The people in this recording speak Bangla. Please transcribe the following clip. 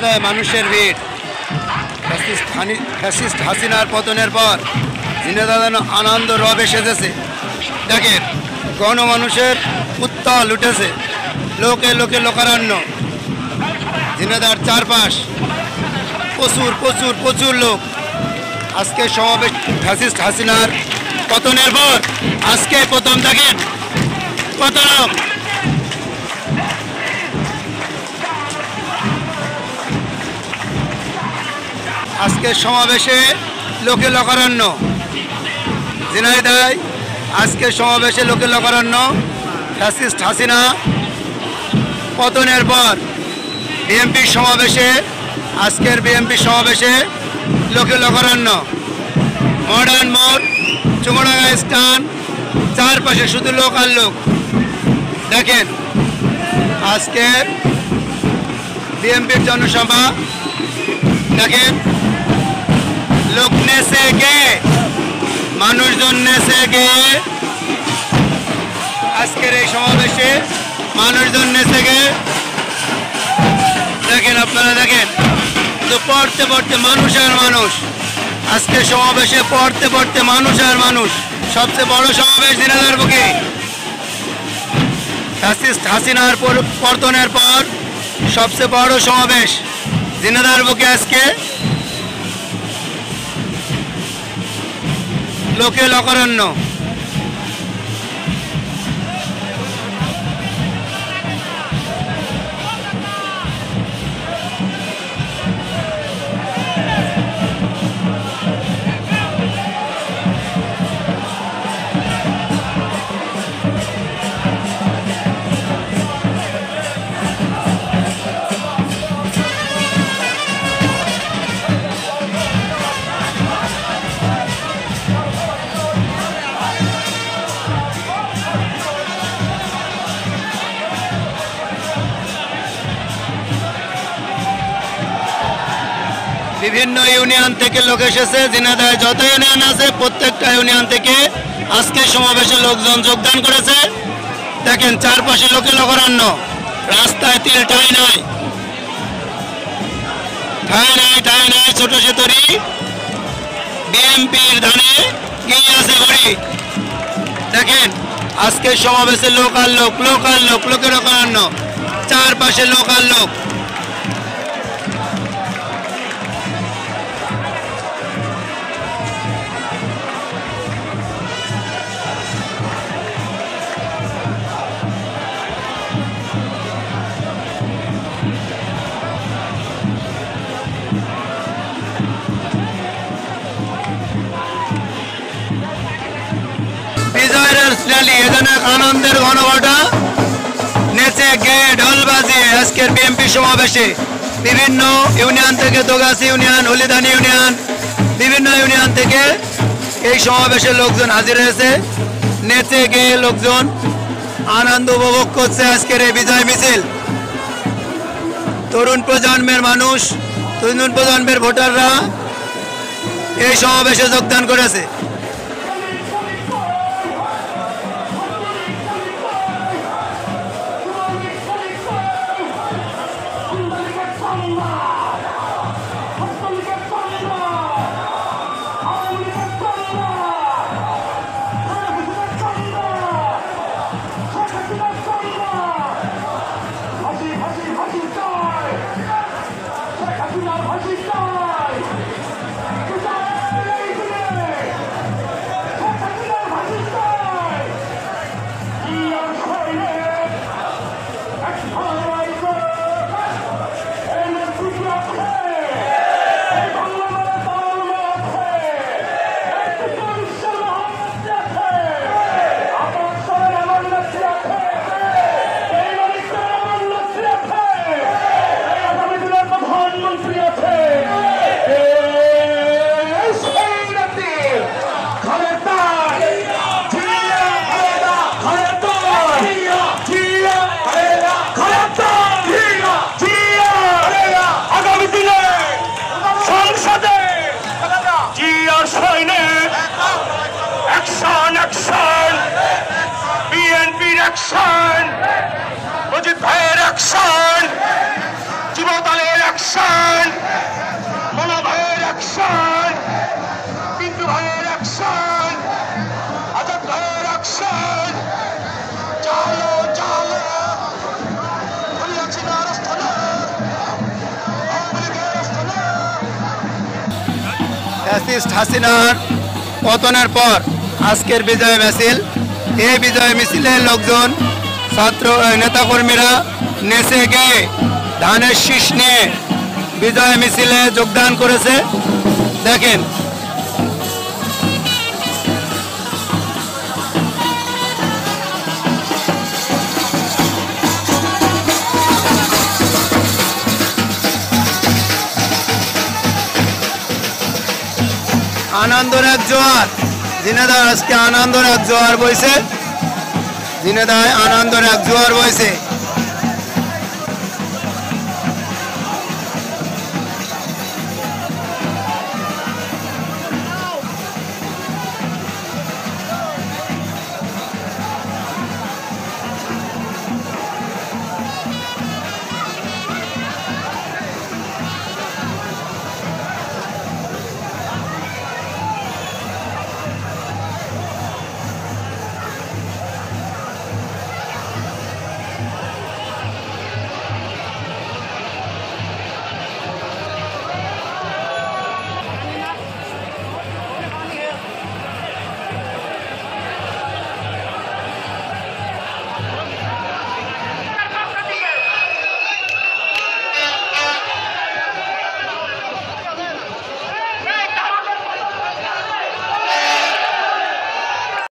ঝিনাইদহে মানুষের ভিড়। ফ্যাসিস্ট হাসিনার পতনের পর ঝিনাইদহে আনন্দ রবে সেজেছে। দেখেন গণমানুষের উত্তাল উঠেছে, লোকে লোকে লোকারণ্য। ঝিনাইদহের চারপাশ প্রচুর প্রচুর প্রচুর লোক। আজকে সমাবেশ ফ্যাসিস্ট হাসিনার পতনের পর আজকে প্রথম দেখেন কত লোক। আজকে সমাবেশে লোকে লোকারণ্য। ঝিনাইদহে আজকে সমাবেশে লোকে লোকারণ্য। ফ্যাসিস্ট হাসিনা পতনের পর বিএনপির সমাবেশে, আজকের বিএনপির সমাবেশে লোকে লোকারণ্য। মডার্ন মোড়, চুমডাঙ্গা স্ট্যান্ড, চারপাশে শুধু লোক আর লোক। দেখেন আজকে বিএনপির জনসভা। দেখেন লোক নেচে গে, মানুষজন নেচে গে আজকের এই সমাবেশে মানুষজন নেচে গে। দেখেন আপনারা দেখেন পড়তে পড়তে মানুষ আর মানুষ। আজকে সমাবেশে পড়তে পড়তে মানুষ আর মানুষ। সবচেয়ে বড় সমাবেশ ঝিনাইদহের বুকে। ফ্যাসিস্ট হাসিনার পতনের পর সবচেয়ে বড় সমাবেশ ঝিনাইদহের বুকে। আজকে লোকে লোকারণ্য। বিভিন্ন ইউনিয়ন থেকে লোক এসেছে। ঝিনাইদহে যত ইউনিয়ন আছে প্রত্যেকটা ইউনিয়ন থেকে আজকে সমাবেশে লোকজন যোগদান করেছে। দেখেন চারপাশে লোকে লোকারণ্য। রাস্তায় তিল ঠাঁই নাই, ঠাঁই নাই, ঠাঁই নাই। ছোট সেতরি বিএনপির ধানে গিয়ে আছে ঘড়ি। দেখেন আজকে সমাবেশে লোক আর লোক, লোক আর লোক, লোকে লোকারণ্য। চারপাশে লোক আর লোক। আনন্দের ঘনঘটা নেচে গে ঢোল বাজিয়ে আজকের বিএনপি সমাবেশে বিভিন্ন ইউনিয়ন থেকে, দোগাছি ইউনিয়ন, হলিদানি ইউনিয়ন, বিভিন্ন ইউনিয়ন থেকে এই সমাবেশে লোকজন হাজির হয়েছে। নেচে গে লোকজন আনন্দ উপভোগ করছে আজকের এই বিজয় মিছিল। তরুণ প্রজন্মের মানুষ, তরুণ প্রজন্মের ভোটাররা এই সমাবেশে যোগদান করেছে। অ্যাকশন, অজিত ভাইয়ের অ্যাকশন, যুবদলের অ্যাকশন। অ্যাকশন, মোনা ভাইয়ের অ্যাকশন, পিন্টু ভাইয়ের অ্যাকশন, আজাদ ভাইয়ের অ্যাকশন। চলো চলো হাসিনার আস্থানা, আওয়ামী লীগের আস্থানা। ফ্যাসিস্ট হাসিনার পতনের পর আজকের বিজয় মিছিল, এই বিজয় মিছিলের লোকজন ছাত্র নেতাকর্মীরা নেচে গিয়ে ধানের শীষ নিয়ে বিজয় মিছিলে যোগদান করেছে। দেখেন আনন্দের এক জোয়ার, ঝিনাইদহ আজকে আনন্দের এক জোয়ার বইছে, ঝিনাইদহ আনন্দের এক জোয়ার বইছে।